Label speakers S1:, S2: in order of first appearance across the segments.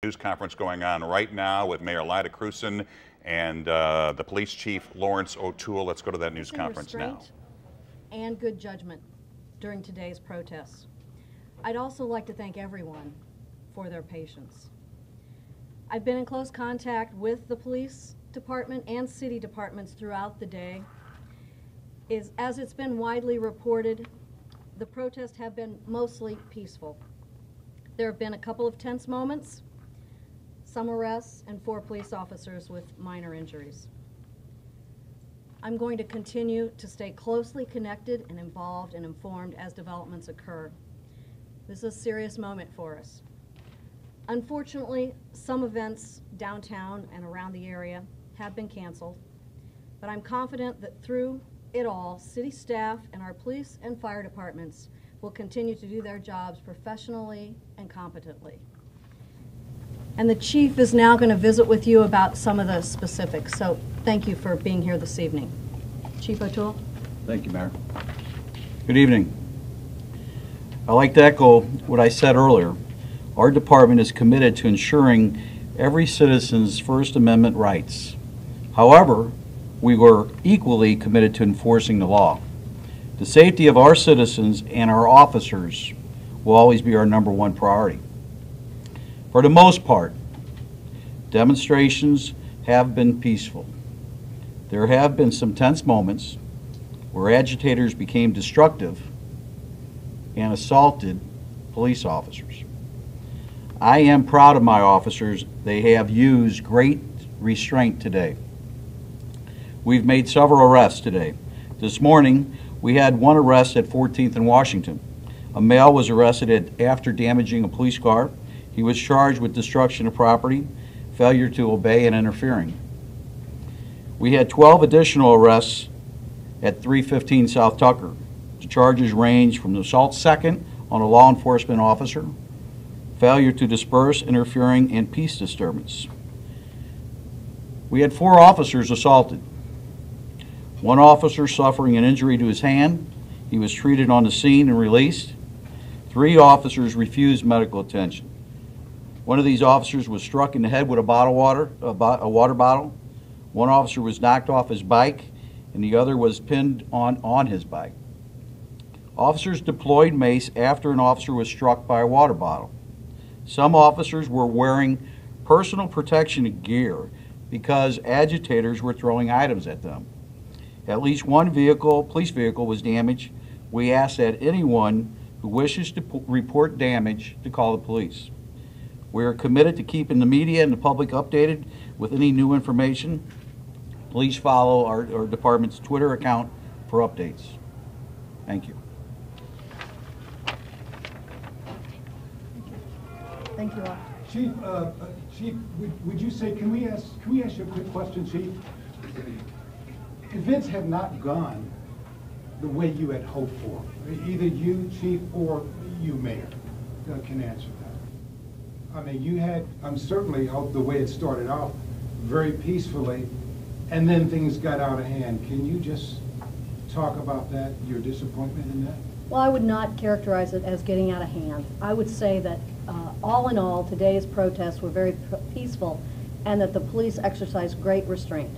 S1: News conference going on right now with Mayor Lyda Crewson and the police chief Lawrence O'Toole. Let's go to that news conference now.
S2: And good judgment during today's protests. I'd also like to thank everyone for their patience. I've been in close contact with the police department and city departments throughout the day. As it's been widely reported, the protests have been mostly peaceful. There have been a couple of tense moments, some arrests, and 4 police officers with minor injuries. I'm going to continue to stay closely connected and involved and informed as developments occur. This is a serious moment for us. Unfortunately, some events downtown and around the area have been canceled, but I'm confident that through it all, city staff and our police and fire departments will continue to do their jobs professionally and competently. And the chief is now going to visit with you about some of the specifics. So thank you for being here this evening. Chief O'Toole.
S3: Thank you, Mayor. Good evening. I'd like to echo what I said earlier. Our department is committed to ensuring every citizen's First Amendment rights. However, we were equally committed to enforcing the law. The safety of our citizens and our officers will always be our #1 priority. For the most part, demonstrations have been peaceful. There have been some tense moments where agitators became destructive and assaulted police officers. I am proud of my officers. They have used great restraint today. We've made several arrests today. This morning, we had 1 arrest at 14th and Washington. A male was arrested after damaging a police car. He was charged with destruction of property, failure to obey, and interfering. We had 12 additional arrests at 315 South Tucker. The charges range from assault second on a law enforcement officer, failure to disperse, interfering, and peace disturbance. We had 4 officers assaulted. 1 officer suffering an injury to his hand. He was treated on the scene and released. 3 officers refused medical attention. One of these officers was struck in the head with a water bottle. 1 officer was knocked off his bike, and the other was pinned on his bike. Officers deployed mace after an officer was struck by a water bottle. Some officers were wearing personal protection gear because agitators were throwing items at them. At least 1 police vehicle was damaged. We ask that anyone who wishes to report damage to call the police. We are committed to keeping the media and the public updated with any new information. Please follow our department's Twitter account for updates. Thank you.
S2: Thank you all.
S4: Chief, Chief, would you say, can we ask you a quick question, Chief? Events have not gone the way you had hoped for. Either you, Chief, or you, Mayor, can answer that. I mean, you had, certainly hope the way it started off very peacefully, and then things got out of hand. Can you just talk about that, your disappointment in that?
S2: Well, I would not characterize it as getting out of hand. I would say that all in all, today's protests were very peaceful, and that the police exercised great restraint.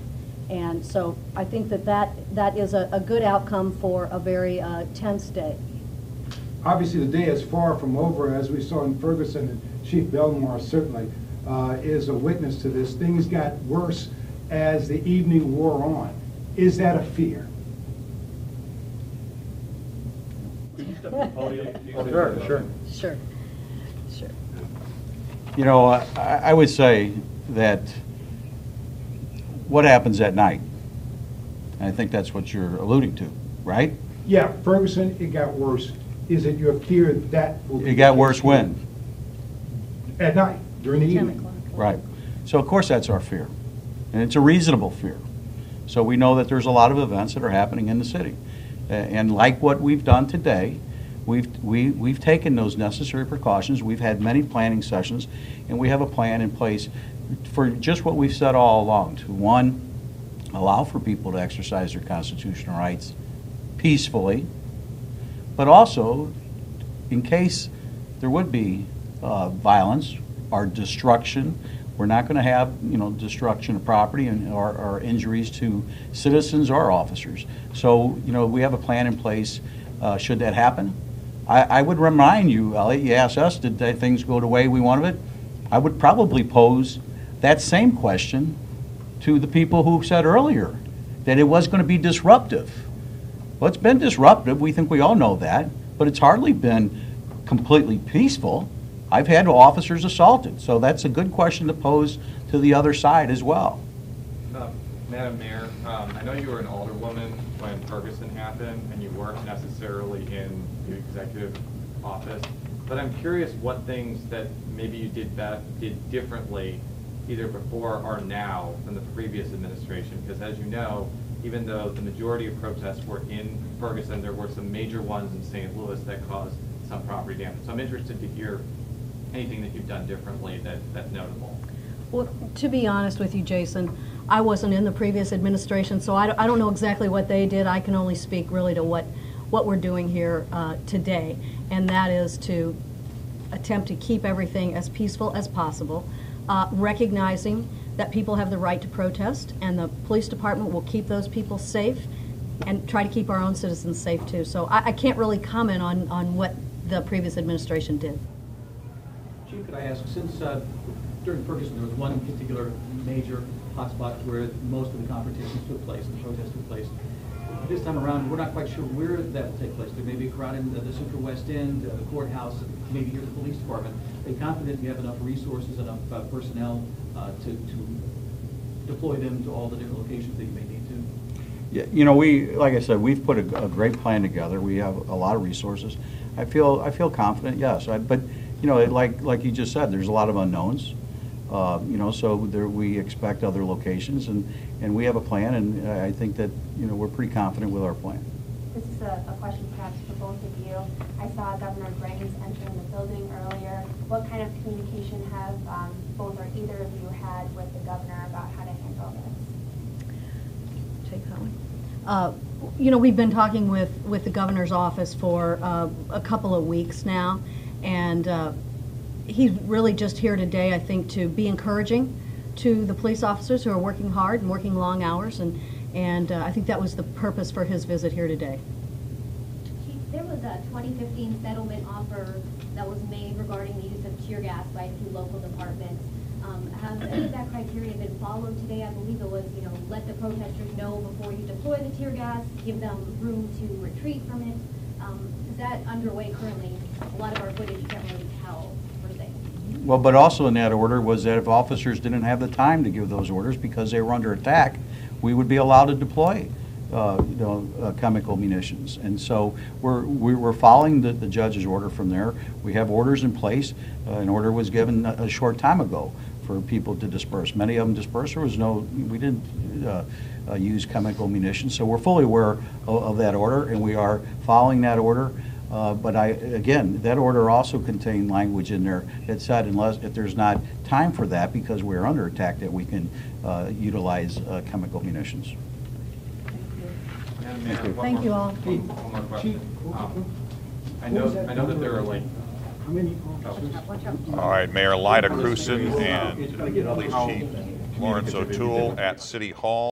S2: And so I think that is a good outcome for a very tense day.
S4: Obviously, the day is far from over, as we saw in Ferguson, and Chief Belmar certainly is a witness to this. Things got worse as the evening wore on. Is that a fear?
S3: Sure. You know, I would say that what happens at night, and I think that's what you're alluding to, right?
S4: Yeah, Ferguson, it got worse. Is it your fear that will be?
S3: It got worse when?
S4: At night, during the evening.
S3: Right. So of course that's our fear, and it's a reasonable fear. So we know that there's a lot of events that are happening in the city, and like what we've done today, we've taken those necessary precautions. We've had many planning sessions, and we have a plan in place for just what we've said all along: to 1, allow for people to exercise their constitutional rights peacefully, but also, in case there would be violence, are destruction. We're not going to have, destruction of property or injuries to citizens or officers. So, we have a plan in place should that happen. I would remind you, Elliot, you asked us, did things go the way we wanted it? I would probably pose that same question to the people who said earlier that it was going to be disruptive. Well, it's been disruptive. We think we all know that, but it's hardly been completely peaceful. I've had officers assaulted, so that's a good question to pose to the other side as well.
S5: Madam Mayor, I know you were an alderwoman when Ferguson happened, and you weren't necessarily in the executive office, but I'm curious what things that maybe you did differently either before or now than the previous administration, because as you know, even though the majority of protests were in Ferguson, there were some major ones in St. Louis that caused some property damage. So I'm interested to hear anything that you've done differently that's notable.
S2: Well, to be honest with you, Jason, I wasn't in the previous administration, so I don't know exactly what they did. I can only speak really to what we're doing here today, and that is to attempt to keep everything as peaceful as possible, recognizing that people have the right to protest, and the police department will keep those people safe and try to keep our own citizens safe too. So I can't really comment on what the previous administration did.
S6: Chief, could I ask, since during Ferguson there was one particular major hotspot where most of the confrontations took place and the protests took place, this time around we're not quite sure where that will take place. There may be a crowd in the Central West End, the courthouse, maybe here at the police department. Are you confident you have enough resources, enough personnel to deploy them to all the different locations that you may need to?
S3: Yeah, like I said, we've put a great plan together. We have a lot of resources. I feel confident, yes. But like you just said, there's a lot of unknowns. So we expect other locations, and we have a plan, and I think that we're pretty confident with our plan.
S7: This is a question perhaps for both of you. I saw Governor Graves entering the building earlier. What kind of communication have both or either of you had with the governor about how to handle this?
S2: Take that one. We've been talking with the governor's office for a couple of weeks now, and he's really just here today, I think, to be encouraging to the police officers who are working hard and working long hours, and I think that was the purpose for his visit here today.
S8: Chief, there was a 2015 settlement offer that was made regarding the use of tear gas by a few local departments. Has any of that criteria been followed today? I believe it was, let the protesters know before you deploy the tear gas, give them room to retreat from it. Is that underway currently? A lot of our footage can't really tell for things.
S3: Well, but also in that order was that if officers didn't have the time to give those orders because they were under attack, we would be allowed to deploy chemical munitions. And so we're following the judge's order from there. We have orders in place. An order was given a short time ago for people to disperse. Many of them dispersed. We didn't use chemical munitions. So we're fully aware of that order, and we are following that order. But again, that order also contained language in there that said if there's not time for that because we're under attack, that we can utilize chemical munitions.
S2: Thank you all.
S5: One more question. I know that there are
S4: How many
S1: All right, Mayor Lyda Crewson and Police Chief Lawrence O'Toole at City Hall.